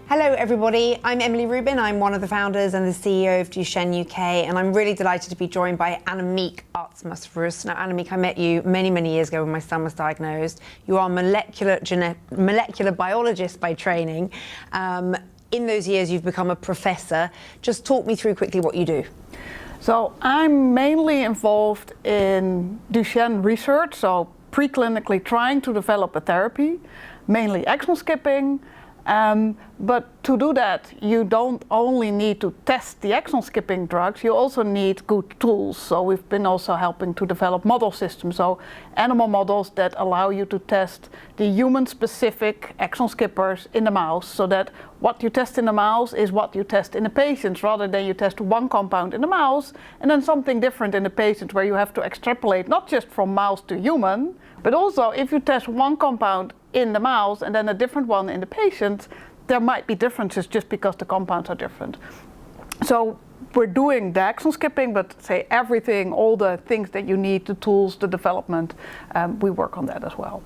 Hello everybody, I'm Emily Reuben. I'm one of the founders and the CEO of Duchenne UK, and I'm really delighted to be joined by Annemieke Aartsma-Rus. Now Annemieke, I met you many years ago when my son was diagnosed. You are a molecular biologist by training. In those years you've become a professor. Just talk me through quickly what you do. So I'm mainly involved in Duchenne research, so preclinically trying to develop a therapy, mainly exon skipping. But to do that, you don't only need to test the exon skipping drugs, you also need good tools. So we've been also helping to develop model systems, so animal models that allow you to test the human-specific exon skippers in the mouse, so that what you test in the mouse is what you test in the patients, rather than you test one compound in the mouse and then something different in the patient, where you have to extrapolate not just from mouse to human, but also if you test one compound in the mouse and then a different one in the patient, there might be differences just because the compounds are different. So we're doing the exon skipping, but say everything, all the things that you need, the tools, the development, we work on that as well.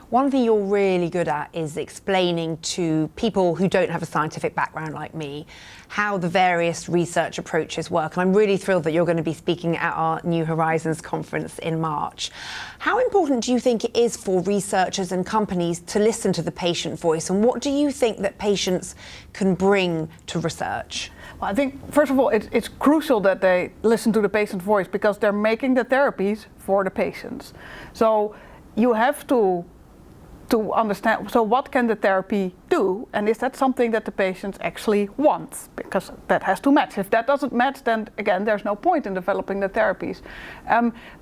One thing you're really good at is explaining to people who don't have a scientific background like me how the various research approaches work. And I'm really thrilled that you're going to be speaking at our New Horizons conference in March. How important do you think it is for researchers and companies to listen to the patient voice? And what do you think that patients can bring to research? Well, I think, first of all, it's crucial that they listen to the patient's voice, because they're making the therapies for the patients. So you have to understand, so what can the therapy do, and is that something that the patients actually want, because that has to match. If that doesn't match, then again there's no point in developing the therapies.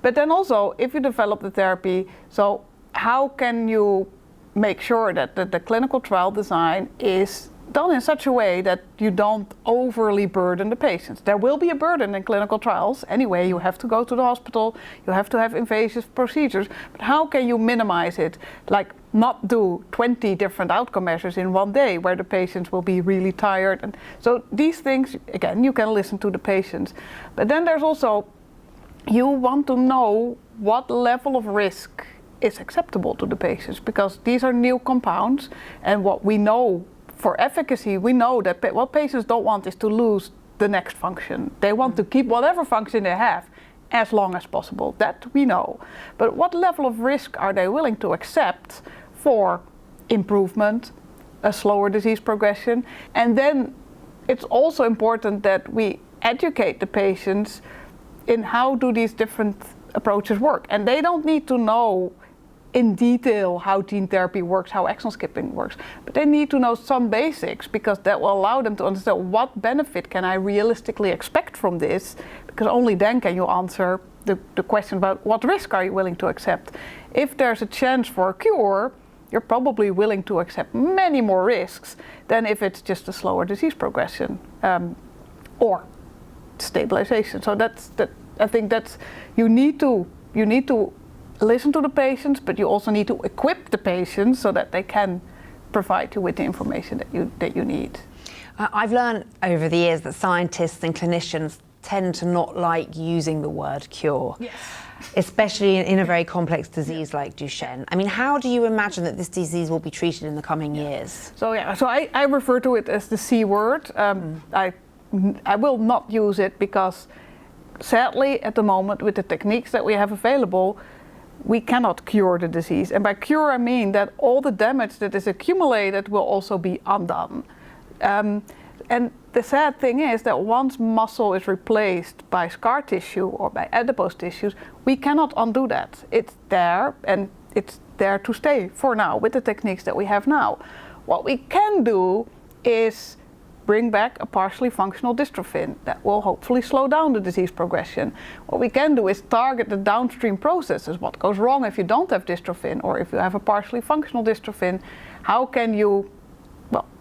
But then also, if you develop the therapy, so how can you make sure that the clinical trial design is done in such a way that you don't overly burden the patients? There will be a burden in clinical trials anyway. You have to go to the hospital, you have to have invasive procedures, but how can you minimize it? Like not do 20 different outcome measures in one day where the patients will be really tired. And so these things, again, you can listen to the patients. But then there's also, you want to know what level of risk is acceptable to the patients, because these are new compounds, and what we know for efficacy, we know that what patients don't want is to lose the next function. They want to keep whatever function they have as long as possible. That we know. But what level of risk are they willing to accept for improvement, a slower disease progression? And then it's also important that we educate the patients in how do these different approaches work. And they don't need to know in detail how gene therapy works, how exon skipping works, but they need to know some basics, because that will allow them to understand what benefit can I realistically expect from this, because only then can you answer the question about what risk are you willing to accept. If there's a chance for a cure, you're probably willing to accept many more risks than if it's just a slower disease progression or stabilization. So I think that's, you need to listen to the patients, but you also need to equip the patients so that they can provide you with the information that you need. I've learned over the years that scientists and clinicians tend to not like using the word cure. Yes. Especially in a very complex disease like Duchenne. I mean, how do you imagine that this disease will be treated in the coming years? So I refer to it as the C word. I will not use it because sadly at the moment, with the techniques that we have available, we cannot cure the disease. And by cure I mean that all the damage that is accumulated will also be undone. And the sad thing is that once muscle is replaced by scar tissue or by adipose tissues, we cannot undo that. It's there, and it's there to stay for now with the techniques that we have now. What we can do is bring back a partially functional dystrophin that will hopefully slow down the disease progression. What we can do is target the downstream processes. What goes wrong if you don't have dystrophin, or if you have a partially functional dystrophin? How can you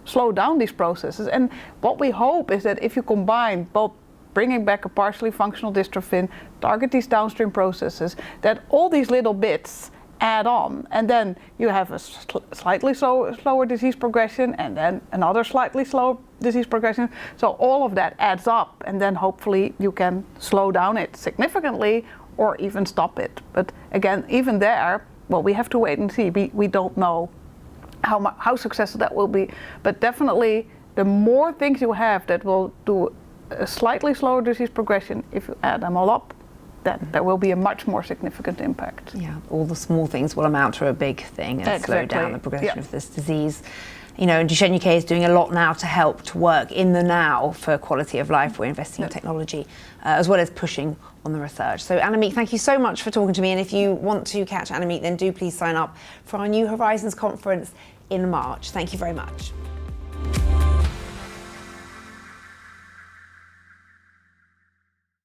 slow down these processes? And what we hope is that if you combine both bringing back a partially functional dystrophin, target these downstream processes, that all these little bits add on, and then you have a slightly slower disease progression, and then another slightly slower disease progression. So all of that adds up, and then hopefully you can slow down it significantly or even stop it. But again, even there, well, we have to wait and see. We don't know how successful that will be, but definitely the more things you have that will do a slightly slower disease progression, if you add them all up, then there will be a much more significant impact. Yeah, all the small things will amount to a big thing and slow down the progression of this disease. You know, and Duchenne UK is doing a lot now to help to work in the now for quality of life. We're investing in technology as well as pushing on the research. So Annemieke, thank you so much for talking to me. And if you want to catch Annemieke, then do please sign up for our New Horizons conference in March. Thank you very much.